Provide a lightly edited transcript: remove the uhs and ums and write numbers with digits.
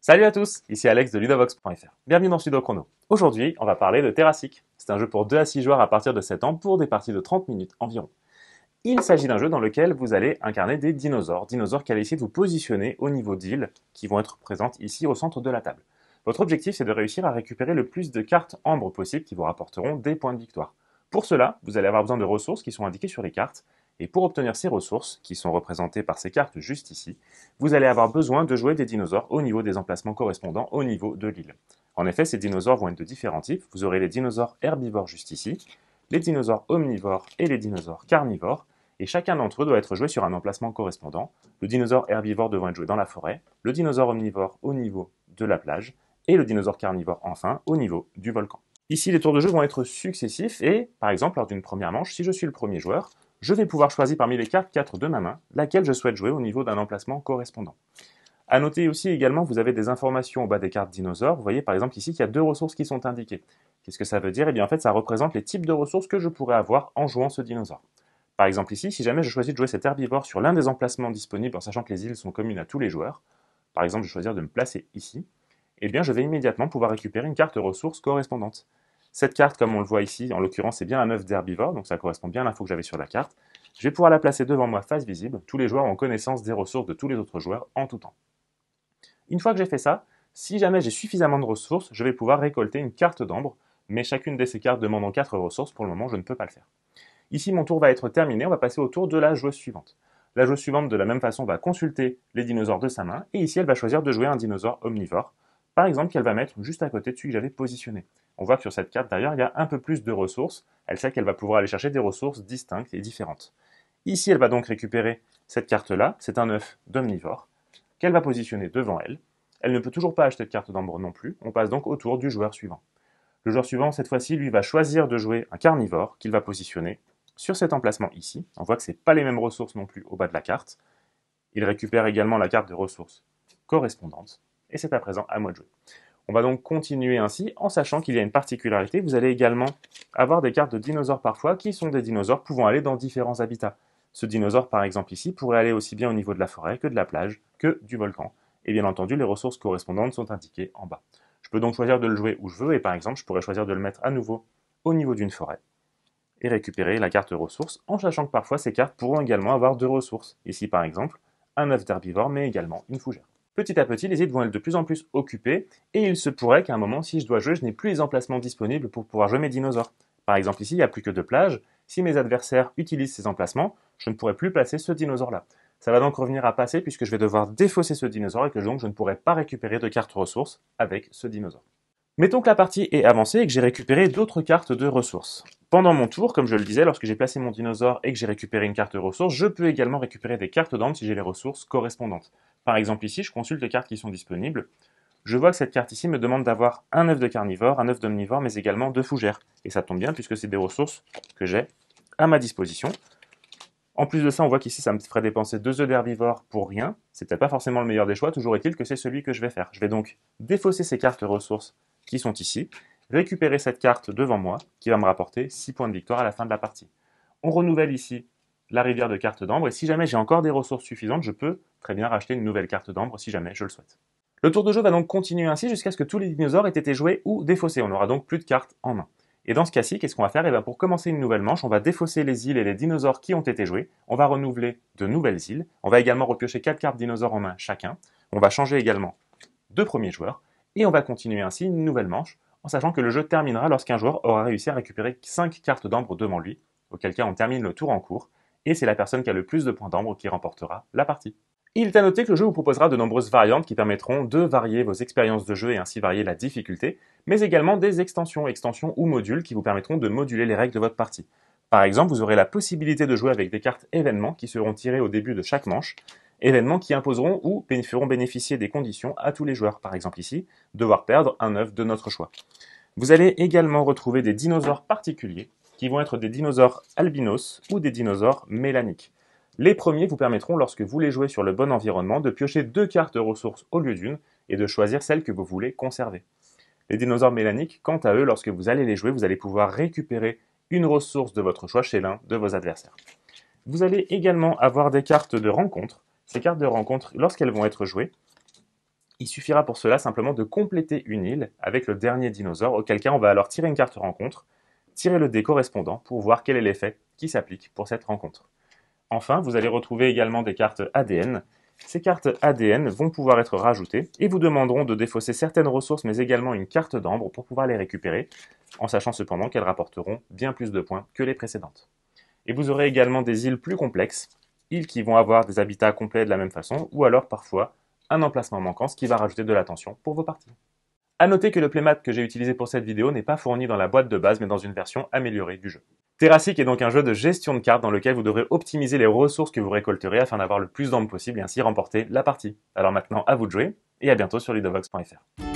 Salut à tous, ici Alex de Ludovox.fr. Bienvenue dans Sudo Chrono. Aujourd'hui, on va parler de Terrassic. C'est un jeu pour 2 à 6 joueurs à partir de 7 ans pour des parties de 30 minutes environ. Il s'agit d'un jeu dans lequel vous allez incarner des dinosaures qui allaient essayer de vous positionner au niveau d'îles qui vont être présentes ici au centre de la table. Votre objectif, c'est de réussir à récupérer le plus de cartes ambre possible qui vous rapporteront des points de victoire. Pour cela, vous allez avoir besoin de ressources qui sont indiquées sur les cartes, et pour obtenir ces ressources, qui sont représentées par ces cartes juste ici, vous allez avoir besoin de jouer des dinosaures au niveau des emplacements correspondants au niveau de l'île. En effet, ces dinosaures vont être de différents types. Vous aurez les dinosaures herbivores juste ici, les dinosaures omnivores et les dinosaures carnivores, et chacun d'entre eux doit être joué sur un emplacement correspondant, le dinosaure herbivore devant être joué dans la forêt, le dinosaure omnivore au niveau de la plage, et le dinosaure carnivore enfin au niveau du volcan. Ici, les tours de jeu vont être successifs et, par exemple, lors d'une première manche, si je suis le premier joueur, je vais pouvoir choisir parmi les cartes 4 de ma main, laquelle je souhaite jouer au niveau d'un emplacement correspondant. A noter aussi également, vous avez des informations au bas des cartes dinosaures. Vous voyez par exemple ici qu'il y a 2 ressources qui sont indiquées. Qu'est-ce que ça veut dire? Eh bien en fait, ça représente les types de ressources que je pourrais avoir en jouant ce dinosaure. Par exemple ici, si jamais je choisis de jouer cet herbivore sur l'un des emplacements disponibles en sachant que les îles sont communes à tous les joueurs, par exemple je vais choisir de me placer ici, eh bien je vais immédiatement pouvoir récupérer une carte ressource correspondante. Cette carte, comme on le voit ici, en l'occurrence c'est bien un œuf d'herbivore, donc ça correspond bien à l'info que j'avais sur la carte. Je vais pouvoir la placer devant moi face visible, tous les joueurs ont connaissance des ressources de tous les autres joueurs en tout temps. Une fois que j'ai fait ça, si jamais j'ai suffisamment de ressources, je vais pouvoir récolter une carte d'ambre, mais chacune de ces cartes demandant 4 ressources, pour le moment je ne peux pas le faire. Ici mon tour va être terminé, on va passer au tour de la joueuse suivante. La joueuse suivante de la même façon va consulter les dinosaures de sa main, et ici elle va choisir de jouer un dinosaure omnivore, par exemple qu'elle va mettre juste à côté de celui que j'avais positionné. On voit que sur cette carte d'ailleurs il y a un peu plus de ressources, elle sait qu'elle va pouvoir aller chercher des ressources distinctes et différentes. Ici elle va donc récupérer cette carte-là, c'est un œuf d'omnivore, qu'elle va positionner devant elle. Elle ne peut toujours pas acheter de carte d'ambre non plus, on passe donc au tour du joueur suivant. Le joueur suivant, cette fois-ci, lui va choisir de jouer un carnivore qu'il va positionner sur cet emplacement ici. On voit que ce n'est pas les mêmes ressources non plus au bas de la carte. Il récupère également la carte de ressources correspondante, et c'est à présent à moi de jouer. On va donc continuer ainsi en sachant qu'il y a une particularité. Vous allez également avoir des cartes de dinosaures parfois qui sont des dinosaures pouvant aller dans différents habitats. Ce dinosaure, par exemple ici, pourrait aller aussi bien au niveau de la forêt que de la plage que du volcan. Et bien entendu, les ressources correspondantes sont indiquées en bas. Je peux donc choisir de le jouer où je veux et par exemple, je pourrais choisir de le mettre à nouveau au niveau d'une forêt et récupérer la carte ressources en sachant que parfois ces cartes pourront également avoir 2 ressources. Ici par exemple, un œuf d'herbivore mais également une fougère. Petit à petit, les îles vont être de plus en plus occupées et il se pourrait qu'à un moment, si je dois jouer, je n'ai plus les emplacements disponibles pour pouvoir jouer mes dinosaures. Par exemple ici, il n'y a plus que 2 plages. Si mes adversaires utilisent ces emplacements, je ne pourrai plus placer ce dinosaure-là. Ça va donc revenir à passer puisque je vais devoir défausser ce dinosaure et que donc je ne pourrai pas récupérer de cartes ressources avec ce dinosaure. Mettons que la partie est avancée et que j'ai récupéré d'autres cartes de ressources. Pendant mon tour, comme je le disais, lorsque j'ai placé mon dinosaure et que j'ai récupéré une carte ressource, je peux également récupérer des cartes d'ambre si j'ai les ressources correspondantes. Par exemple ici, je consulte les cartes qui sont disponibles. Je vois que cette carte ici me demande d'avoir un œuf de carnivore, un œuf d'omnivore, mais également 2 fougères. Et ça tombe bien puisque c'est des ressources que j'ai à ma disposition. En plus de ça, on voit qu'ici, ça me ferait dépenser 2 œufs d'herbivore pour rien. C'est peut-être pas forcément le meilleur des choix, toujours est-il que c'est celui que je vais faire. Je vais donc défausser ces cartes ressources qui sont ici, récupérer cette carte devant moi, qui va me rapporter 6 points de victoire à la fin de la partie. On renouvelle ici la rivière de cartes d'ambre, et si jamais j'ai encore des ressources suffisantes, je peux très bien racheter une nouvelle carte d'ambre si jamais je le souhaite. Le tour de jeu va donc continuer ainsi jusqu'à ce que tous les dinosaures aient été joués ou défaussés. On n'aura donc plus de cartes en main. Et dans ce cas-ci, qu'est-ce qu'on va faire? Et bien pour commencer une nouvelle manche, on va défausser les îles et les dinosaures qui ont été joués. On va renouveler de nouvelles îles. On va également repiocher 4 cartes dinosaures en main chacun. On va changer également de premier joueur. Et on va continuer ainsi une nouvelle manche, en sachant que le jeu terminera lorsqu'un joueur aura réussi à récupérer 5 cartes d'ambre devant lui, auquel cas on termine le tour en cours, et c'est la personne qui a le plus de points d'ambre qui remportera la partie. Il est à noter que le jeu vous proposera de nombreuses variantes qui permettront de varier vos expériences de jeu et ainsi varier la difficulté, mais également des extensions ou modules qui vous permettront de moduler les règles de votre partie. Par exemple, vous aurez la possibilité de jouer avec des cartes événements qui seront tirées au début de chaque manche, événements qui imposeront ou feront bénéficier des conditions à tous les joueurs. Par exemple ici, devoir perdre un œuf de notre choix. Vous allez également retrouver des dinosaures particuliers qui vont être des dinosaures albinos ou des dinosaures mélaniques. Les premiers vous permettront, lorsque vous les jouez sur le bon environnement, de piocher 2 cartes ressources au lieu d'une et de choisir celle que vous voulez conserver. Les dinosaures mélaniques, quant à eux, lorsque vous allez les jouer, vous allez pouvoir récupérer une ressource de votre choix chez l'un de vos adversaires. Vous allez également avoir des cartes de rencontre. Ces cartes de rencontre, lorsqu'elles vont être jouées, Il suffira pour cela simplement de compléter une île avec le dernier dinosaure, auquel cas on va alors tirer une carte rencontre, tirer le dé correspondant pour voir quel est l'effet qui s'applique pour cette rencontre. Enfin, vous allez retrouver également des cartes ADN. Ces cartes ADN vont pouvoir être rajoutées et vous demanderont de défausser certaines ressources mais également une carte d'ambre pour pouvoir les récupérer, en sachant cependant qu'elles rapporteront bien plus de points que les précédentes. Et vous aurez également des îles plus complexes, îles qui vont avoir des habitats complets de la même façon, ou alors parfois un emplacement manquant, ce qui va rajouter de la tension pour vos parties. A noter que le playmat que j'ai utilisé pour cette vidéo n'est pas fourni dans la boîte de base mais dans une version améliorée du jeu. Terrassic est donc un jeu de gestion de cartes dans lequel vous devrez optimiser les ressources que vous récolterez afin d'avoir le plus d'ambre possible et ainsi remporter la partie. Alors maintenant à vous de jouer et à bientôt sur ludovox.fr.